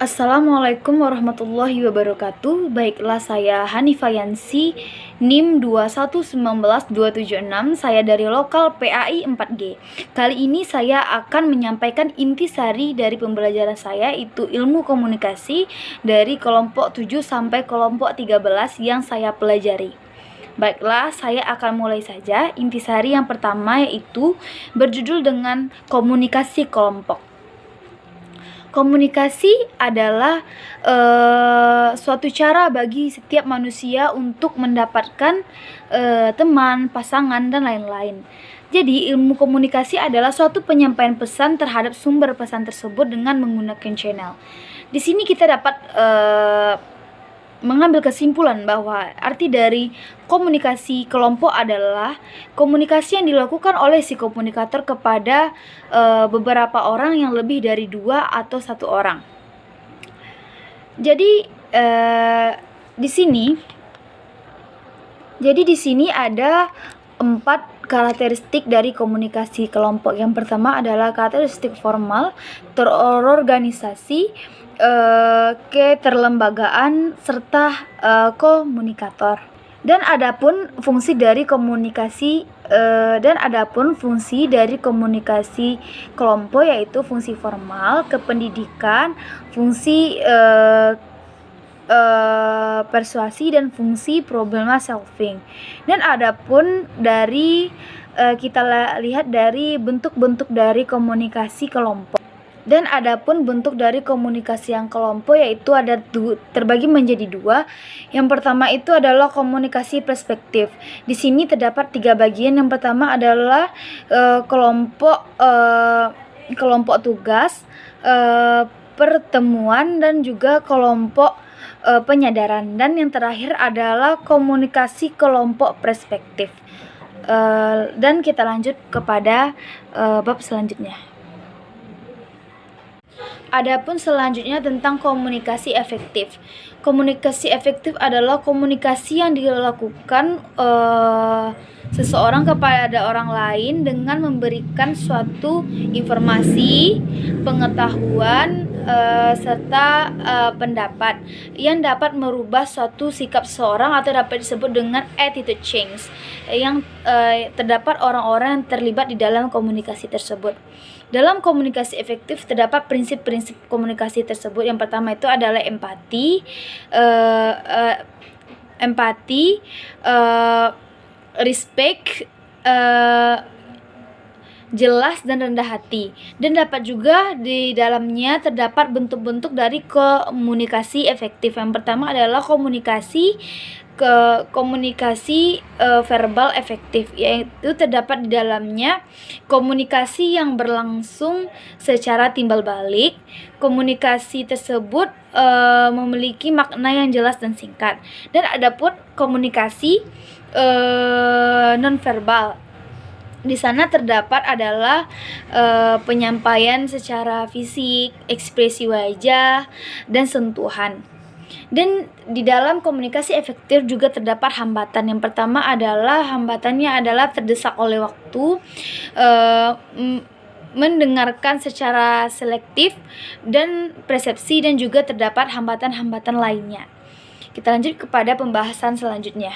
Assalamualaikum warahmatullahi wabarakatuh. Baiklah, saya Hanifah Yansi, NIM 2119276. Saya dari lokal PAI 4G. Kali ini saya akan menyampaikan intisari dari pembelajaran saya, itu ilmu komunikasi dari kelompok 7 sampai kelompok 13 yang saya pelajari. Baiklah, saya akan mulai saja. Intisari yang pertama yaitu berjudul dengan komunikasi kelompok. Komunikasi adalah suatu cara bagi setiap manusia untuk mendapatkan teman, pasangan, dan lain-lain. Jadi, ilmu komunikasi adalah suatu penyampaian pesan terhadap sumber pesan tersebut dengan menggunakan channel. Di sini kita dapat mengambil kesimpulan bahwa arti dari komunikasi kelompok adalah komunikasi yang dilakukan oleh si komunikator kepada beberapa orang yang lebih dari 2 atau 1 orang. Jadi di sini ada 4 karakteristik dari komunikasi kelompok. Yang pertama adalah karakteristik formal, terorganisasi, keterlembagaan, serta komunikator. Dan adapun fungsi dari komunikasi kelompok yaitu fungsi formal, kependidikan, fungsi persuasi, dan fungsi problem solving. Dan adapun dari kita lihat dari bentuk-bentuk dari komunikasi kelompok. Dan adapun bentuk dari komunikasi yang kelompok yaitu terbagi menjadi 2. Yang pertama itu adalah komunikasi perspektif. Di sini terdapat 3 bagian. Yang pertama adalah kelompok tugas, pertemuan, dan juga kelompok penyadaran. Dan yang terakhir adalah komunikasi kelompok perspektif. Dan kita lanjut kepada bab selanjutnya. Adapun selanjutnya tentang komunikasi efektif. Komunikasi efektif adalah komunikasi yang dilakukan seseorang kepada orang lain dengan memberikan suatu informasi, pengetahuan, serta pendapat yang dapat merubah suatu sikap seseorang atau dapat disebut dengan attitude change yang terdapat orang-orang yang terlibat di dalam komunikasi tersebut. Dalam komunikasi efektif terdapat prinsip-prinsip komunikasi tersebut. Yang pertama itu adalah empati, respect, jelas, dan rendah hati. Dan dapat juga di dalamnya terdapat bentuk-bentuk dari komunikasi efektif. Yang pertama adalah komunikasi verbal efektif, yaitu terdapat di dalamnya komunikasi yang berlangsung secara timbal balik. Komunikasi tersebut memiliki makna yang jelas dan singkat. Dan adapun komunikasi nonverbal, di sana terdapat adalah penyampaian secara fisik, ekspresi wajah, dan sentuhan. Dan di dalam komunikasi efektif juga terdapat hambatan. Yang pertama adalah hambatannya adalah terdesak oleh waktu, mendengarkan secara selektif, dan persepsi, dan juga terdapat hambatan-hambatan lainnya. Kita lanjut kepada pembahasan selanjutnya.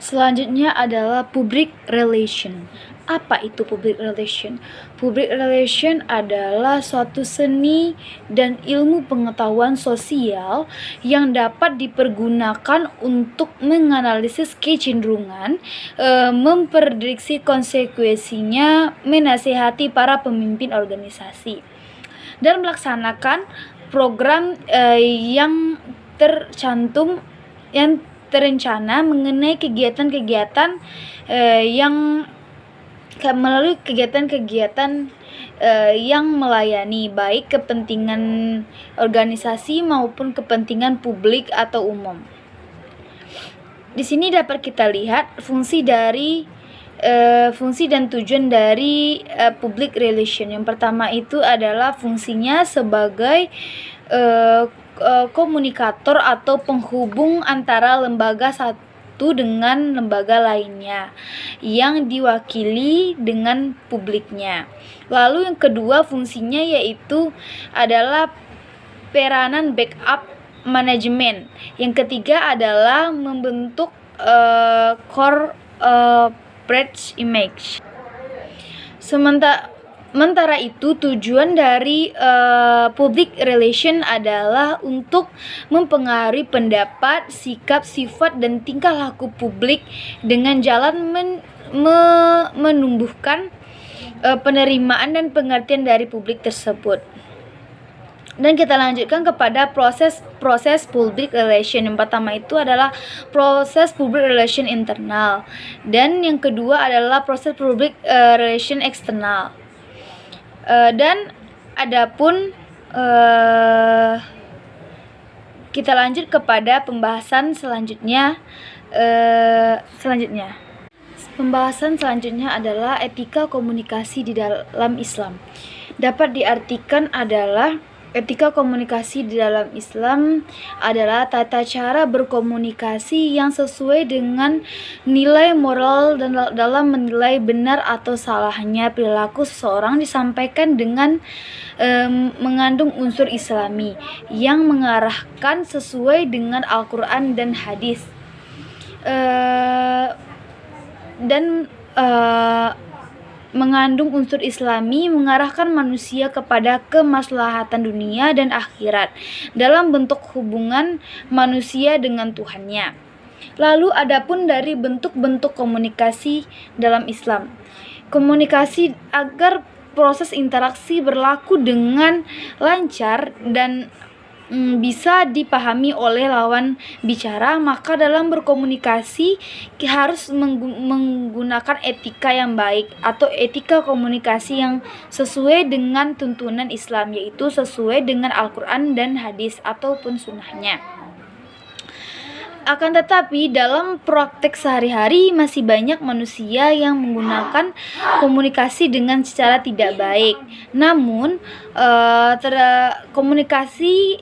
Selanjutnya adalah public relation. Apa itu public relation? Public relation adalah suatu seni dan ilmu pengetahuan sosial yang dapat dipergunakan untuk menganalisis kecenderungan, memprediksi konsekuensinya, menasihati para pemimpin organisasi, dan melaksanakan program yang terencana mengenai kegiatan-kegiatan melalui kegiatan-kegiatan yang melayani baik kepentingan organisasi maupun kepentingan publik atau umum. Di sini dapat kita lihat fungsi dan tujuan dari public relation. Yang pertama itu adalah fungsinya sebagai komunikator atau penghubung antara lembaga satu dengan lembaga lainnya yang diwakili dengan publiknya. Lalu yang kedua fungsinya yaitu adalah peranan backup manajemen. Yang ketiga adalah membentuk corporate image. Sementara itu, tujuan dari public relation adalah untuk mempengaruhi pendapat, sikap, sifat, dan tingkah laku publik dengan jalan menumbuhkan penerimaan dan pengertian dari publik tersebut. Dan kita lanjutkan kepada proses public relation. Yang pertama itu adalah proses public relation internal, dan yang kedua adalah proses public relation eksternal. Dan adapun kita lanjut kepada pembahasan selanjutnya. Pembahasan selanjutnya adalah etika komunikasi di dalam Islam. Dapat diartikan adalah etika komunikasi di dalam Islam adalah tata cara berkomunikasi yang sesuai dengan nilai moral dan dalam menilai benar atau salahnya perilaku seseorang disampaikan dengan mengandung unsur Islami yang mengarahkan sesuai dengan Al-Quran dan hadis. Mengandung unsur Islami mengarahkan manusia kepada kemaslahatan dunia dan akhirat dalam bentuk hubungan manusia dengan Tuhannya. Lalu adapun dari bentuk-bentuk komunikasi dalam Islam. Komunikasi agar proses interaksi berlaku dengan lancar dan bisa dipahami oleh lawan bicara, maka dalam berkomunikasi harus menggunakan etika yang baik atau etika komunikasi yang sesuai dengan tuntunan Islam, yaitu sesuai dengan Al-Quran dan hadis ataupun sunnahnya. Akan tetapi dalam praktek sehari-hari masih banyak manusia yang menggunakan komunikasi dengan secara tidak baik. Namun komunikasi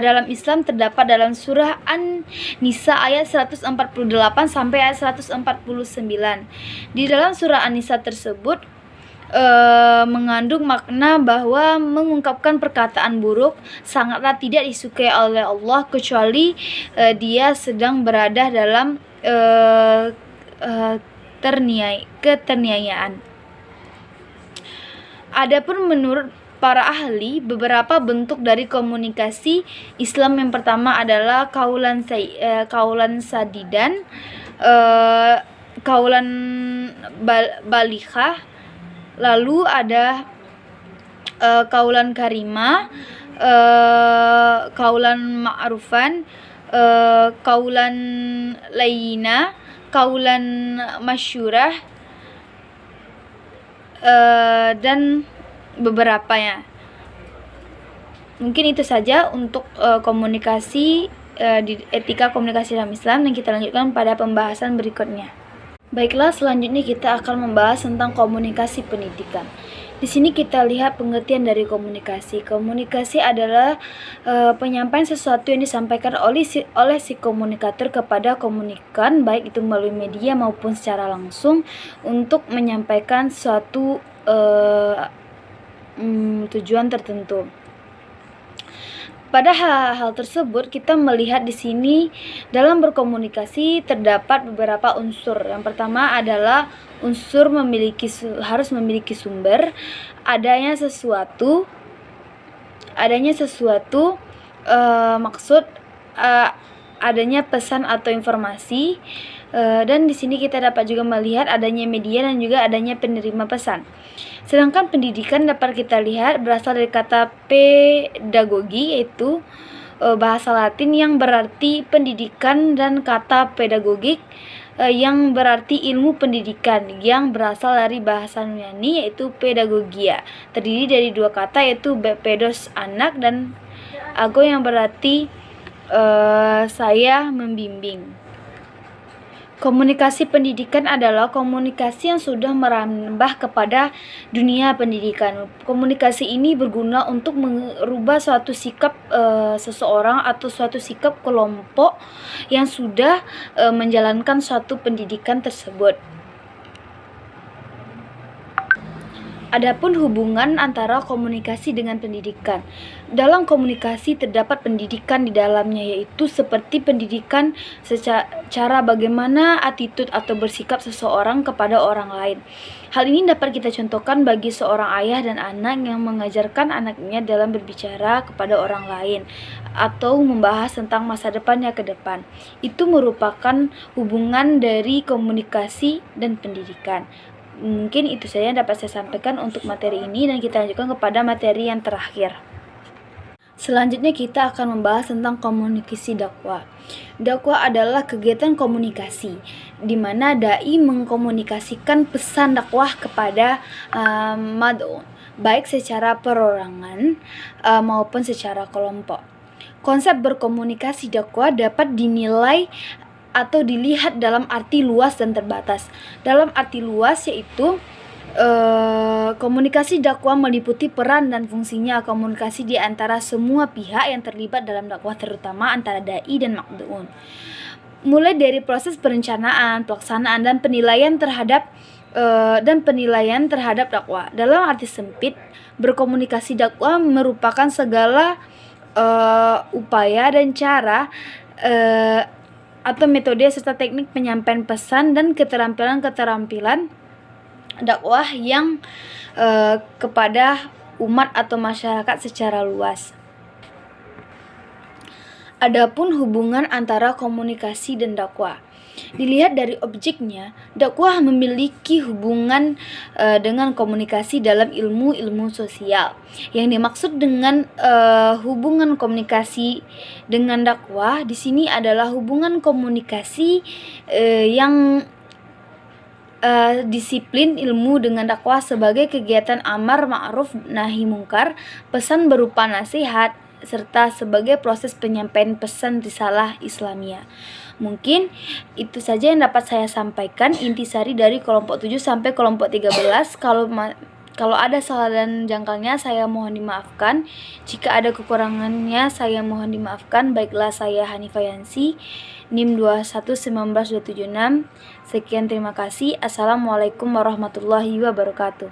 dalam Islam terdapat dalam surah An-Nisa ayat 148 sampai ayat 149. Di dalam surah An-Nisa tersebut mengandung makna bahwa mengungkapkan perkataan buruk sangatlah tidak disukai oleh Allah kecuali dia sedang berada dalam keterniayaan. Adapun menurut para ahli, beberapa bentuk dari komunikasi Islam yang pertama adalah kaulan sadidan, kaulan balighah, lalu ada kaulan karimah, kaulan ma'rufan, kaulan layyina, kaulan masyurah, dan beberapanya. Mungkin itu saja untuk komunikasi di etika komunikasi dalam Islam, dan kita lanjutkan pada pembahasan berikutnya. Baiklah, selanjutnya kita akan membahas tentang komunikasi pendidikan. Di sini kita lihat pengertian dari komunikasi. Komunikasi adalah penyampaian sesuatu yang disampaikan oleh si komunikator kepada komunikan, baik itu melalui media maupun secara langsung, untuk menyampaikan suatu tujuan tertentu. Pada hal tersebut kita melihat di sini dalam berkomunikasi terdapat beberapa unsur. Yang pertama adalah unsur harus memiliki sumber, adanya sesuatu, maksud, adanya pesan atau informasi, dan di sini kita dapat juga melihat adanya media dan juga adanya penerima pesan. Sedangkan pendidikan dapat kita lihat berasal dari kata pedagogi, yaitu bahasa Latin yang berarti pendidikan, dan kata pedagogik yang berarti ilmu pendidikan yang berasal dari bahasa Yunani, yaitu pedagogia. Terdiri dari dua kata, yaitu pedos anak dan ago yang berarti saya membimbing. Komunikasi pendidikan adalah komunikasi yang sudah merambah kepada dunia pendidikan. Komunikasi ini berguna untuk merubah suatu sikap seseorang atau suatu sikap kelompok yang sudah menjalankan suatu pendidikan tersebut. Adapun hubungan antara komunikasi dengan pendidikan. Dalam komunikasi terdapat pendidikan di dalamnya, yaitu seperti pendidikan secara bagaimana attitude atau bersikap seseorang kepada orang lain. Hal ini dapat kita contohkan bagi seorang ayah dan anak yang mengajarkan anaknya dalam berbicara kepada orang lain atau membahas tentang masa depannya ke depan. Itu merupakan hubungan dari komunikasi dan pendidikan. Mungkin itu saja yang dapat saya sampaikan untuk materi ini, dan kita lanjutkan kepada materi yang terakhir. Selanjutnya kita akan membahas tentang komunikasi dakwah. Dakwah adalah kegiatan komunikasi di mana dai mengkomunikasikan pesan dakwah kepada mad'un, baik secara perorangan maupun secara kelompok. Konsep berkomunikasi dakwah dapat dinilai atau dilihat dalam arti luas dan terbatas. Dalam arti luas yaitu komunikasi dakwah meliputi peran dan fungsinya komunikasi di antara semua pihak yang terlibat dalam dakwah, terutama antara dai dan mad'un. Mulai dari proses perencanaan, pelaksanaan, dan penilaian terhadap dakwah. Dalam arti sempit, berkomunikasi dakwah merupakan segala upaya dan cara atau metode serta teknik penyampaian pesan dan keterampilan dakwah yang kepada umat atau masyarakat secara luas. Adapun hubungan antara komunikasi dan dakwah. Dilihat dari objeknya, dakwah memiliki hubungan dengan komunikasi dalam ilmu sosial. Yang dimaksud dengan hubungan komunikasi dengan dakwah di sini adalah hubungan komunikasi yang disiplin ilmu dengan dakwah sebagai kegiatan amar ma'ruf nahi mungkar, pesan berupa nasihat, serta sebagai proses penyampaian pesan risalah Islamiyah. Mungkin itu saja yang dapat saya sampaikan intisari dari kelompok 7 sampai kelompok 13. Kalau ada salah dan jangkalnya saya mohon dimaafkan. Jika ada kekurangannya saya mohon dimaafkan. Baiklah, saya Hanifah Yansi, NIM 211926. Sekian, terima kasih. Assalamualaikum warahmatullahi wabarakatuh.